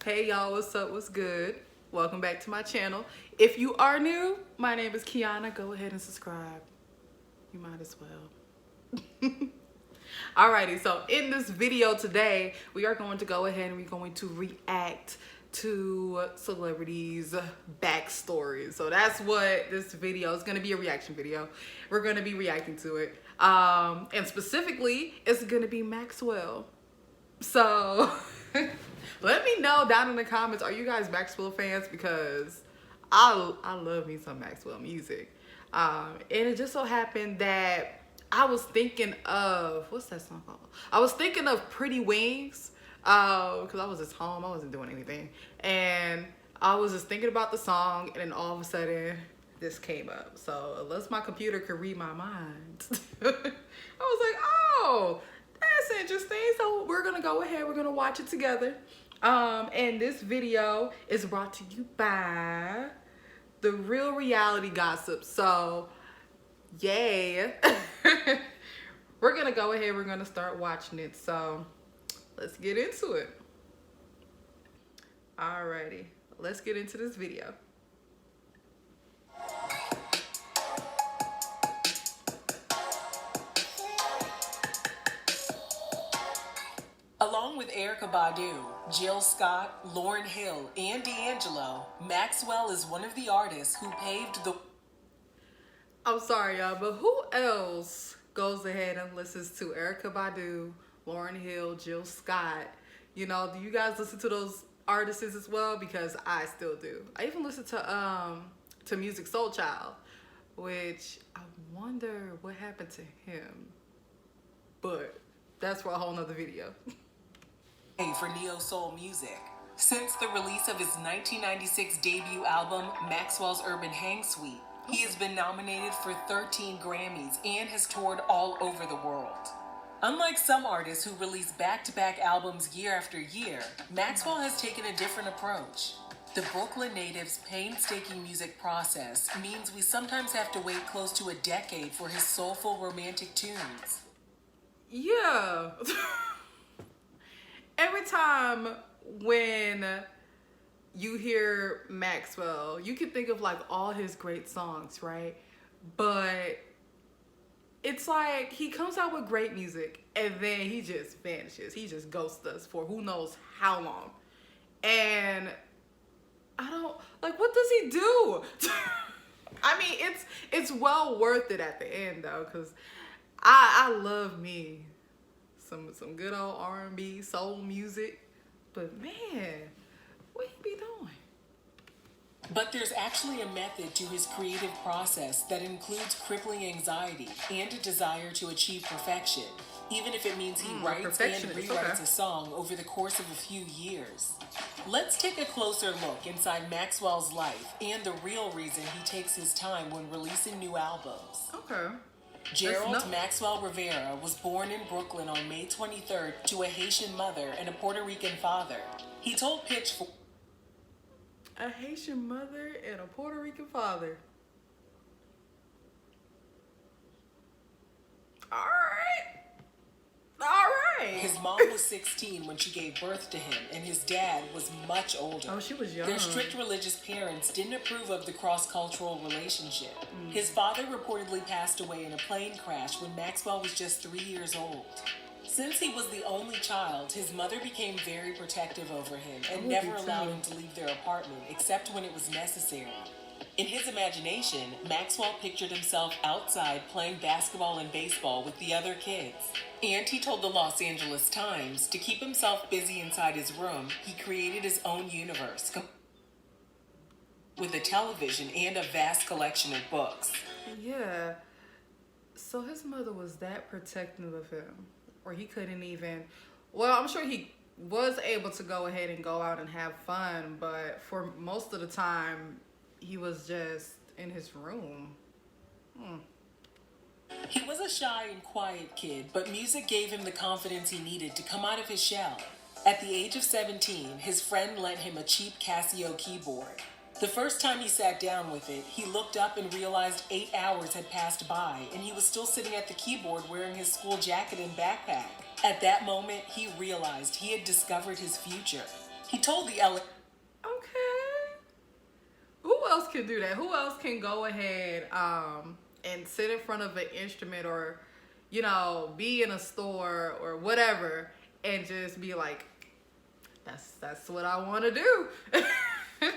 Hey y'all, what's up? What's good? Welcome back to my channel. If you are new, my name is Kiana. Go ahead and subscribe. You might as well. Alrighty, so in this video today, we are going to go ahead and we're going to react to celebrities' backstories. So that's what this video is going to be, a reaction video. We're going to be reacting to it. And specifically, it's going to be Maxwell. So let me know down in the comments, are you guys Maxwell fans? Because I love me some Maxwell music. And it just so happened that I was thinking of, what's that song called? I was thinking of Pretty Wings, because I was just home, I wasn't doing anything. And I was just thinking about the song, and then all of a sudden, this came up. So unless my computer could read my mind, I was like, oh, that's interesting. So we're gonna go ahead, we're gonna watch it together. And this video is brought to you by The Real Reality Gossip. So yay. We're gonna go ahead, we're gonna start watching it. So let's get into it. Alrighty, let's get into this video. Along with Erykah Badu, Jill Scott, Lauryn Hill, and D'Angelo, Maxwell is one of the artists who paved the... I'm sorry, y'all, but who else goes ahead and listens to Erykah Badu, Lauryn Hill, Jill Scott? You know, do you guys listen to those artists as well? Because I still do. I even listen to Music Soul Child, which I wonder what happened to him. But that's for a whole nother video. for neo-soul music. Since the release of his 1996 debut album, Maxwell's Urban Hang Suite, he has been nominated for 13 Grammys and has toured all over the world. Unlike some artists who release back-to-back albums year after year, Maxwell has taken a different approach. The Brooklyn native's painstaking music process means we sometimes have to wait close to a decade for his soulful romantic tunes. Yeah. Every time when you hear Maxwell, you can think of like all his great songs, right? But it's like he comes out with great music and then he just vanishes. He just ghosts us for who knows how long. And I don't, like, what does he do? I mean, it's well worth it at the end though, because I love me some good old R&B, soul music. But man, what he be doing? But there's actually a method to his creative process that includes crippling anxiety and a desire to achieve perfection, even if it means he writes and rewrites a song over the course of a few years. Let's take a closer look inside Maxwell's life and the real reason he takes his time when releasing new albums. Okay. Gerald Maxwell Rivera was born in Brooklyn on May 23rd to a Haitian mother and a Puerto Rican father. He told Pitchfork, a Haitian mother and a Puerto Rican father. All right. His mom was 16 when she gave birth to him, and his dad was much older. Oh, she was young. Their strict religious parents didn't approve of the cross-cultural relationship. His father reportedly passed away in a plane crash when Maxwell was just 3 years old. Since he was the only child, his mother became very protective over him and never allowed him to leave their apartment except when it was necessary. In his imagination, Maxwell pictured himself outside playing basketball and baseball with the other kids. And he told the Los Angeles Times to keep himself busy inside his room, he created his own universe with a television and a vast collection of books. Yeah. So his mother was that protective of him, or he couldn't even, well, I'm sure he was able to go ahead and go out and have fun, but for most of the time, he was just in his room. He was a shy and quiet kid, but music gave him the confidence he needed to come out of his shell. At the age of 17, his friend lent him a cheap Casio keyboard. The first time he sat down with it, he looked up and realized 8 hours had passed by, and he was still sitting at the keyboard wearing his school jacket and backpack. At that moment, he realized he had discovered his future. He told the LA Okay. Who else can do that? Who else can go ahead and sit in front of an instrument or, you know, be in a store or whatever and just be like, that's what I want to do.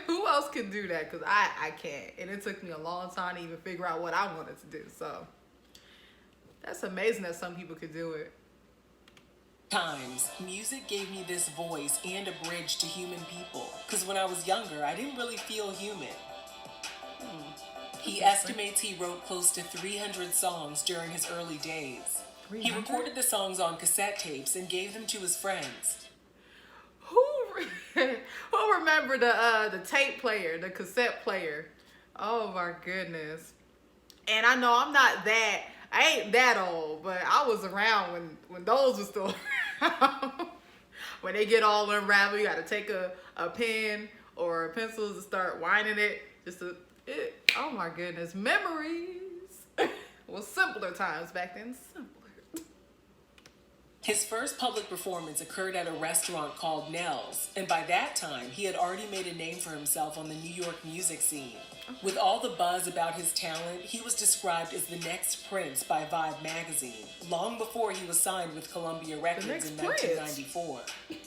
Who else can do that? Because I can't. And it took me a long time to even figure out what I wanted to do. So that's amazing that some people could do it. Times, music gave me this voice and a bridge to human people. Because when I was younger, I didn't really feel human. He estimates he wrote close to 300 songs during his early days. 300? He recorded the songs on cassette tapes and gave them to his friends. Who remember the tape player, the cassette player? Oh my goodness. And I know I ain't that old, but I was around when those were still around. When they get all unraveled, you gotta take a pen or a pencil to start winding it. Oh my goodness, memories. Well, simpler times back then, simpler. His first public performance occurred at a restaurant called Nell's, and by that time, he had already made a name for himself on the New York music scene. Okay. With all the buzz about his talent, he was described as the next Prince by Vibe magazine, long before he was signed with Columbia Records in 1994.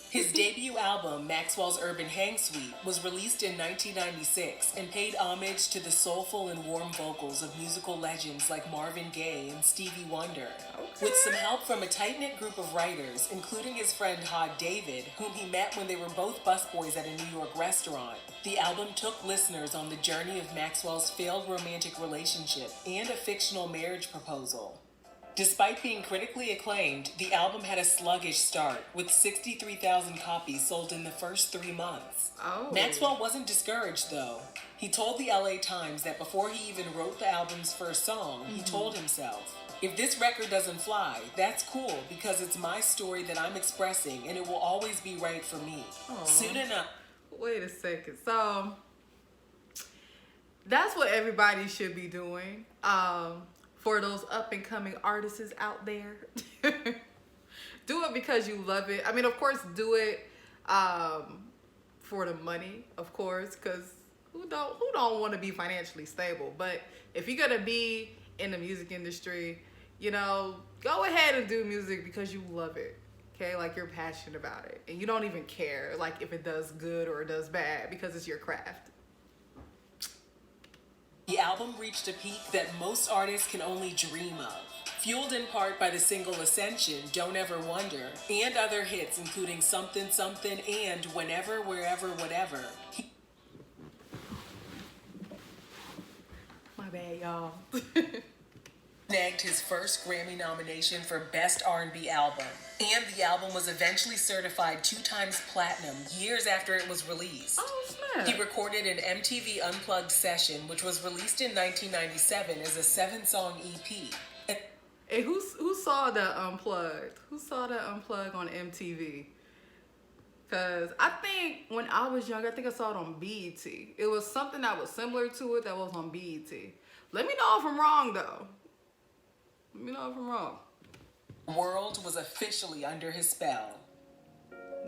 His debut album, Maxwell's Urban Hang Suite, was released in 1996 and paid homage to the soulful and warm vocals of musical legends like Marvin Gaye and Stevie Wonder. Okay. With some help from a tight-knit group of writers, including his friend Hod David, whom he met when they were both busboys at a New York restaurant, the album took listeners on the journey of Maxwell's failed romantic relationship and a fictional marriage proposal. Despite being critically acclaimed, the album had a sluggish start, with 63,000 copies sold in the first 3 months. Oh. Maxwell wasn't discouraged, though. He told the LA Times that before he even wrote the album's first song, he told himself, "If this record doesn't fly, that's cool, because it's my story that I'm expressing, and it will always be right for me." Aww. Soon enough. Wait a second. So, that's what everybody should be doing. For those up-and-coming artists out there. Do it because you love it. I mean, of course, do it for the money, of course, because who don't want to be financially stable? But if you're going to be in the music industry, you know, go ahead and do music because you love it. Okay, like you're passionate about it. And you don't even care, like, if it does good or it does bad, because it's your craft. The album reached a peak that most artists can only dream of, fueled in part by the single Ascension, Don't Ever Wonder, and other hits including Something Something and Whenever, Wherever, Whatever. My bad, y'all. Snagged his first Grammy nomination for Best R&B Album, and the album was eventually certified 2 times platinum years after it was released. Oh, snap. He recorded an MTV Unplugged session, which was released in 1997 as a 7-song EP. Hey, who saw the Unplugged? Who saw the Unplugged on MTV? Because I think when I was young, I think I saw it on BET. It was something that was similar to it that was on BET. Let me know if I'm wrong, though. Let me know if I'm wrong. The world was officially under his spell.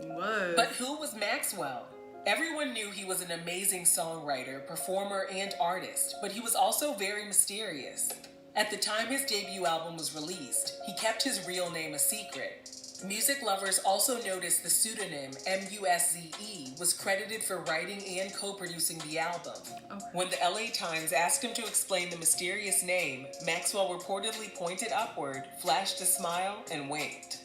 What? But who was Maxwell? Everyone knew he was an amazing songwriter, performer, and artist, but he was also very mysterious. At the time his debut album was released, he kept his real name a secret. Music lovers also noticed the pseudonym MUSZE was credited for writing and co-producing the album. Okay. When the LA Times asked him to explain the mysterious name, Maxwell reportedly pointed upward, flashed a smile, and winked.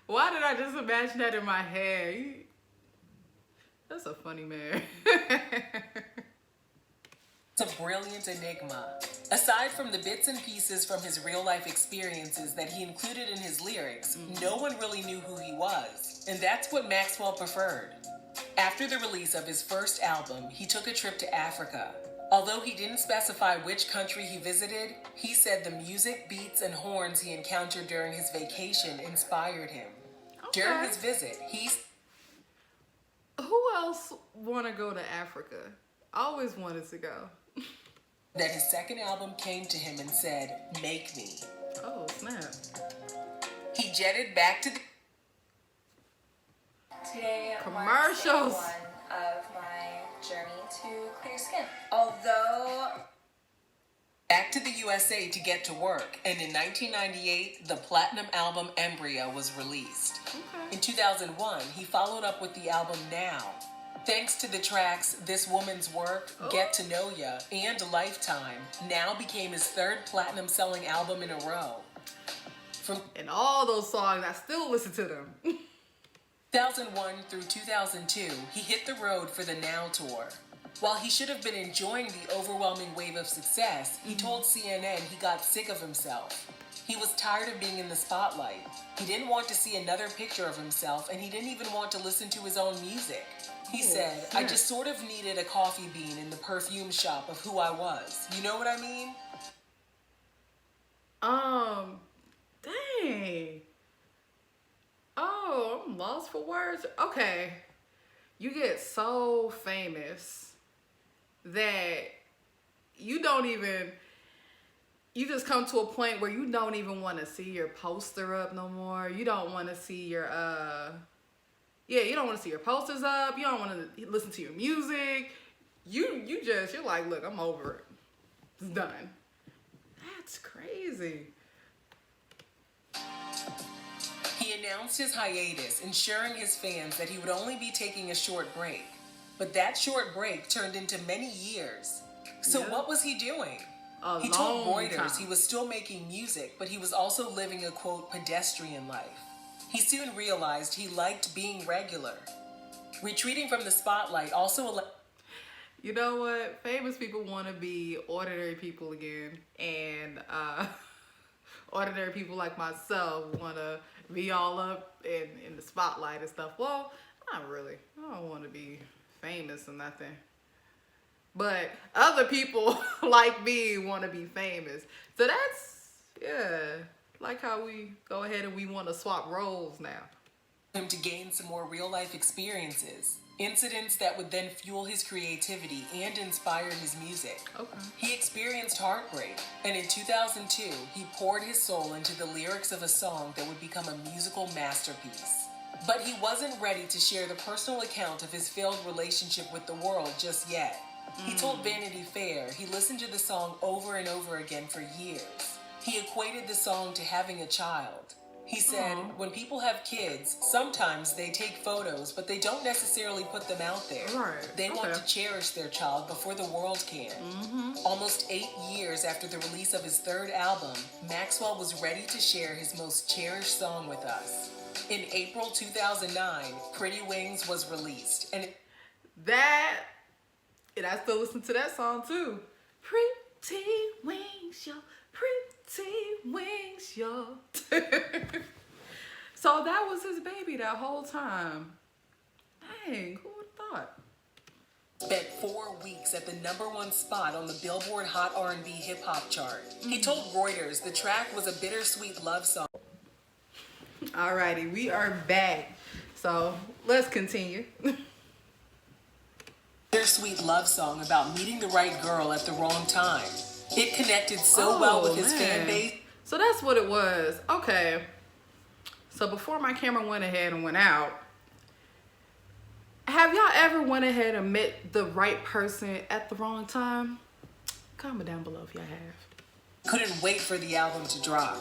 Why did I just imagine that in my head? That's a funny man. It's a brilliant enigma. Aside from the bits and pieces from his real-life experiences that he included in his lyrics, no one really knew who he was, and that's what Maxwell preferred. After the release of his first album, he took a trip to Africa. Although he didn't specify which country he visited, he said the music, beats, and horns he encountered during his vacation inspired him. Okay. During his visit, Who else want to go to Africa? I always wanted to go. That his second album came to him and said, "Make me." Oh, snap. He jetted back to Today marks day Commercials. 1 of my journey to clear skin. Although Back to the USA to get to work, and in 1998, the platinum album Embryo was released. Okay. In 2001, he followed up with the album Now. Thanks to the tracks This Woman's Work, Get to Know Ya, and Lifetime, Now became his third platinum selling album in a row. From And all those songs, I still listen to them. 2001 through 2002, he hit the road for the Now tour. While he should have been enjoying the overwhelming wave of success, he told CNN he got sick of himself. He was tired of being in the spotlight. He didn't want to see another picture of himself, and he didn't even want to listen to his own music. He said, I just sort of needed a coffee bean in the perfume shop of who I was. You know what I mean? Dang. Oh, I'm lost for words. Okay. You get so famous that you just come to a point where you don't even want to see your poster up no more. You don't want to see your, you don't want to see your posters up. You don't want to listen to your music. You're like, look, I'm over it. It's done. That's crazy. He announced his hiatus, ensuring his fans that he would only be taking a short break. But that short break turned into many years. So what was he doing? He told Reuters he was still making music, but he was also living a, quote, pedestrian life. He soon realized he liked being regular. Retreating from the spotlight also You know what? Famous people want to be ordinary people again. And ordinary people like myself want to be all up in the spotlight and stuff. Well, not really. I don't want to be famous or nothing. But other people like me want to be famous. So that's, like how we go ahead and we want to swap roles now. him to gain some more real-life experiences. Incidents that would then fuel his creativity and inspire his music. Okay. He experienced heartbreak, and in 2002, he poured his soul into the lyrics of a song that would become a musical masterpiece. But he wasn't ready to share the personal account of his failed relationship with the world just yet. He told Vanity Fair he listened to the song over and over again for years. He equated the song to having a child. He said, when people have kids, sometimes they take photos, but they don't necessarily put them out there. Right. They want to cherish their child before the world can. Almost 8 years after the release of his third album, Maxwell was ready to share his most cherished song with us. In April 2009, Pretty Wings was released. And I still listen to that song too. Pretty wings, yo. Pretty wings, yo. So that was his baby that whole time. Dang, who would have thought? Spent 4 weeks at the #1 spot on the Billboard Hot R&B Hip Hop chart. He told Reuters the track was a bittersweet love song. Alrighty, we are back. So let's continue. Bittersweet love song about meeting the right girl at the wrong time. It connected so well with his fan base. So that's what it was. Okay. So before my camera went ahead and went out, have y'all ever went ahead and met the right person at the wrong time? Comment down below if y'all have. Couldn't wait for the album to drop.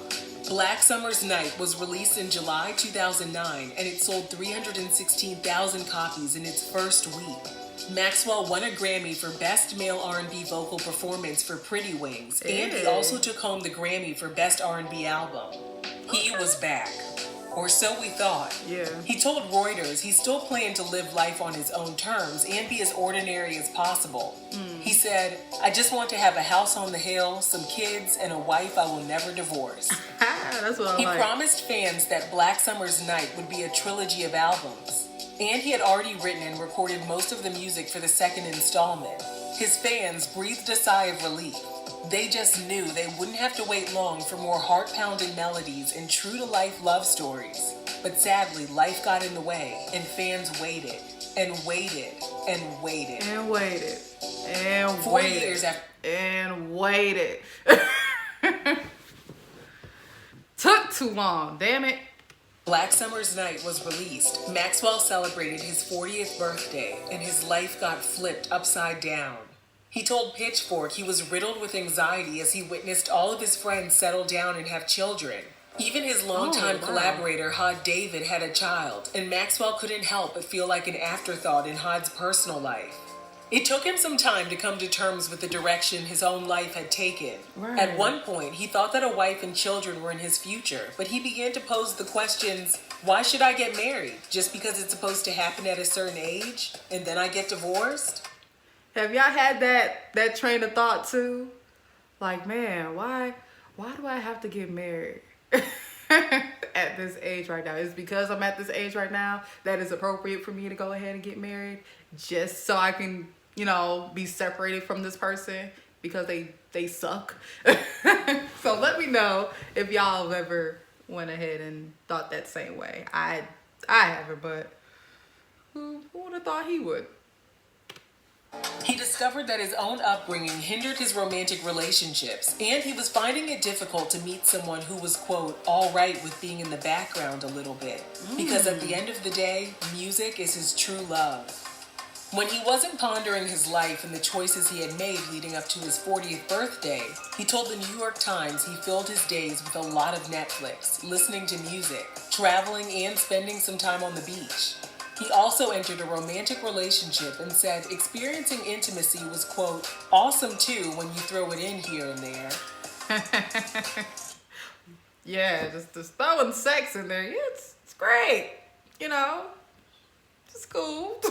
Black Summer's Night was released in July 2009, and it sold 316,000 copies in its first week. Maxwell won a Grammy for Best Male R&B Vocal Performance for Pretty Wings, and he also took home the Grammy for Best R&B Album. He was back. Or so we thought. Yeah. He told Reuters he still planned to live life on his own terms and be as ordinary as possible. He said, I just want to have a house on the hill, some kids, and a wife I will never divorce. That's what He promised fans that Black Summer's Night would be a trilogy of albums. And he had already written and recorded most of the music for the second installment. His fans breathed a sigh of relief. They just knew they wouldn't have to wait long for more heart-pounding melodies and true-to-life love stories. But sadly, life got in the way, and fans waited, and waited, and waited. And waited. And 4 waited. years after... And waited. Took too long, damn it. Black Summer's Night was released, Maxwell celebrated his 40th birthday, and his life got flipped upside down. He told Pitchfork he was riddled with anxiety as he witnessed all of his friends settle down and have children. Even his longtime collaborator, Hod David, had a child, and Maxwell couldn't help but feel like an afterthought in Hod's personal life. It took him some time to come to terms with the direction his own life had taken. Right. At one point, he thought that a wife and children were in his future, but he began to pose the questions, why should I get married? Just because it's supposed to happen at a certain age, and then I get divorced? Have y'all had that train of thought too? Like, man, why do I have to get married at this age right now? Is it because I'm at this age right now that is appropriate for me to go ahead and get married just so I can, be separated from this person because they suck? So let me know if y'all have ever went ahead and thought that same way. I haven't, but who would have thought he would? He discovered that his own upbringing hindered his romantic relationships, and he was finding it difficult to meet someone who was, quote, all right with being in the background a little bit. Because at the end of the day, music is his true love. When he wasn't pondering his life and the choices he had made leading up to his 40th birthday, he told the New York Times he filled his days with a lot of Netflix, listening to music, traveling, and spending some time on the beach. He also entered a romantic relationship and said experiencing intimacy was, quote, awesome too when you throw it in here and there. Yeah, just throwing sex in there. Yeah, it's great. It's cool.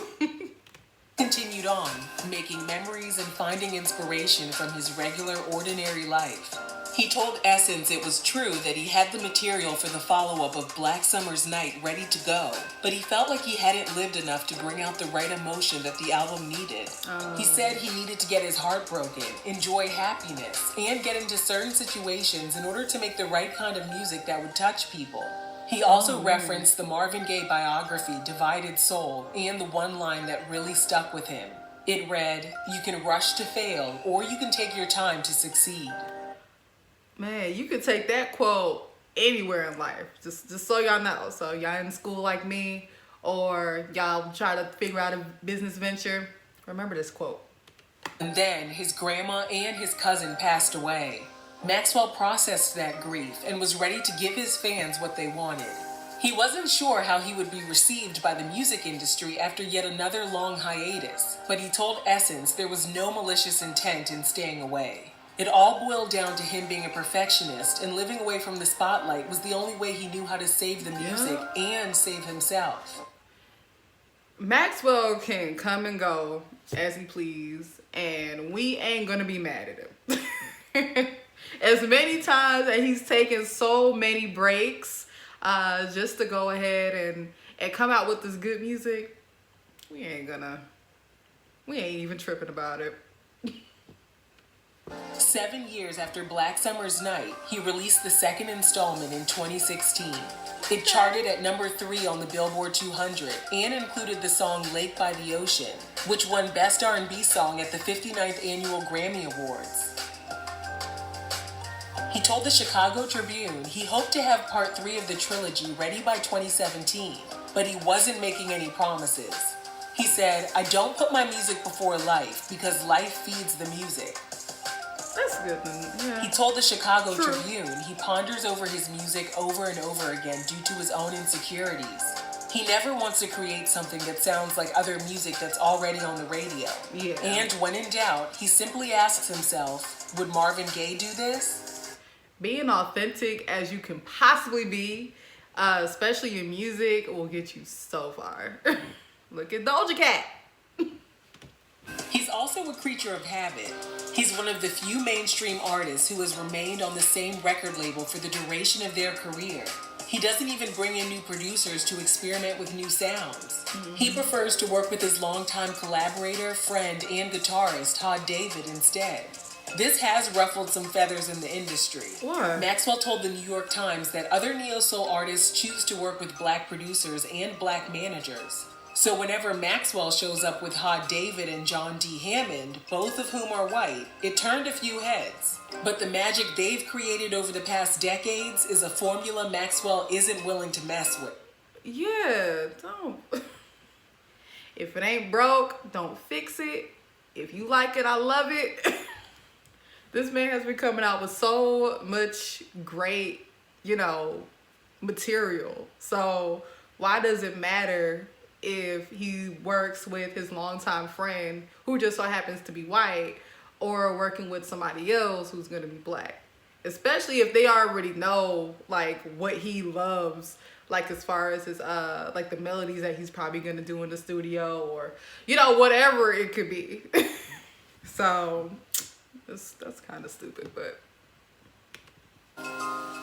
Continued on, making memories and finding inspiration from his regular, ordinary life. He told Essence it was true that he had the material for the follow-up of Black Summer's Night ready to go, but he felt like he hadn't lived enough to bring out the right emotion that the album needed. He said he needed to get his heart broken, enjoy happiness, and get into certain situations in order to make the right kind of music that would touch people. He also referenced the Marvin Gaye biography, Divided Soul, and the one line that really stuck with him. It read, you can rush to fail, or you can take your time to succeed. Man, you could take that quote anywhere in life. Just so y'all know. So y'all in school like me, or y'all try to figure out a business venture, remember this quote. And then his grandma and his cousin passed away. Maxwell processed that grief and was ready to give his fans what they wanted. He wasn't sure how he would be received by the music industry after yet another long hiatus, but he told Essence there was no malicious intent in staying away. It all boiled down to him being a perfectionist, and living away from the spotlight was the only way he knew how to save the music and save himself. Maxwell can come and go as he please, and we ain't gonna be mad at him. As many times that he's taken so many breaks just to go ahead and come out with this good music, we ain't even tripping about it. 7 years after Black Summer's Night, he released the second installment in 2016. It charted at number 3 on the Billboard 200 and included the song Lake by the Ocean, which won Best R&B Song at the 59th Annual Grammy Awards. He told the Chicago Tribune he hoped to have part 3 of the trilogy ready by 2017, but he wasn't making any promises. He said, I don't put my music before life because life feeds the music. That's good. Yeah. He told the Chicago Tribune he ponders over his music over and over again due to his own insecurities. He never wants to create something that sounds like other music that's already on the radio. Yeah. And when in doubt, he simply asks himself, would Marvin Gaye do this? Being authentic as you can possibly be, especially in music, will get you so far. Look at Doja Cat. He's also a creature of habit. He's one of the few mainstream artists who has remained on the same record label for the duration of their career. He doesn't even bring in new producers to experiment with new sounds. He prefers to work with his longtime collaborator, friend, and guitarist, Hod David, instead. This has ruffled some feathers in the industry. What? Maxwell told the New York Times that other neo-soul artists choose to work with black producers and black managers. So whenever Maxwell shows up with Hot David and John D. Hammond, both of whom are white, it turned a few heads. But the magic they've created over the past decades is a formula Maxwell isn't willing to mess with. Yeah, don't. If it ain't broke, don't fix it. If you like it, I love it. This man has been coming out with so much great, material. So why does it matter if he works with his longtime friend who just so happens to be white, or working with somebody else who's gonna be black? Especially if they already know like what he loves, like as far as his like the melodies that he's probably gonna do in the studio, or whatever it could be. So that's kind of stupid, but.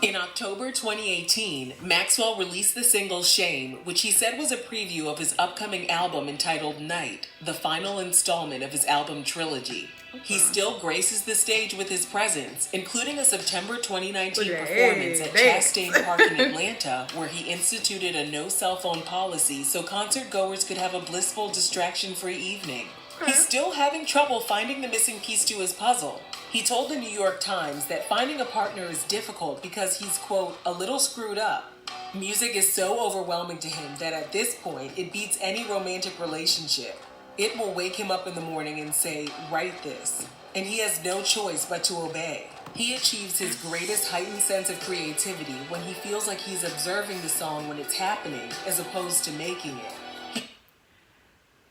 In October 2018, Maxwell released the single Shame, which he said was a preview of his upcoming album entitled Night, the final installment of his album trilogy. He still graces the stage with his presence, including a September 2019 performance at Chastain Park in Atlanta, where he instituted a no cell phone policy so concert goers could have a blissful, distraction-free evening. He's still having trouble finding the missing piece to his puzzle. He told the New York Times that finding a partner is difficult because he's, quote, a little screwed up. Music is so overwhelming to him that at this point, it beats any romantic relationship. It will wake him up in the morning and say, write this. And he has no choice but to obey. He achieves his greatest heightened sense of creativity when he feels like he's observing the song when it's happening, as opposed to making it.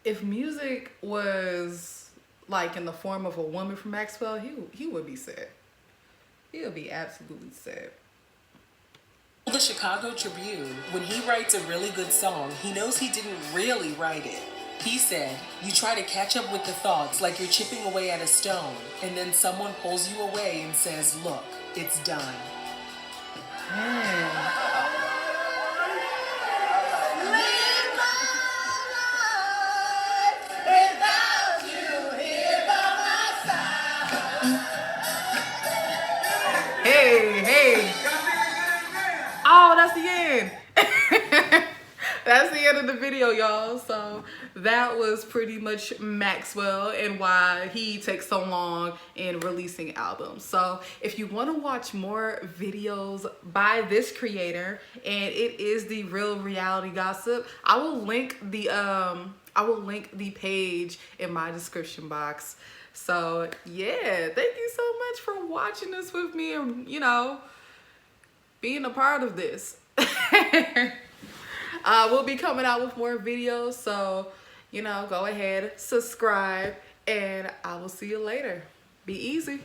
If music was like in the form of a woman from Maxwell, he would be sad. He would be absolutely sad. The Chicago Tribune, when he writes a really good song, he knows he didn't really write it. He said, you try to catch up with the thoughts like you're chipping away at a stone, and then someone pulls you away and says, look, it's done. Man. Hey. Oh, that's the end. That's the end of the video, y'all. So that was pretty much Maxwell and why he takes so long in releasing albums. So if you want to watch more videos by this creator, and it is the Real Reality Gossip, I will link the page in my description box. So yeah, thank you so much for watching this with me and being a part of this. We'll be coming out with more videos, so go ahead, subscribe, and I will see you later. Be easy.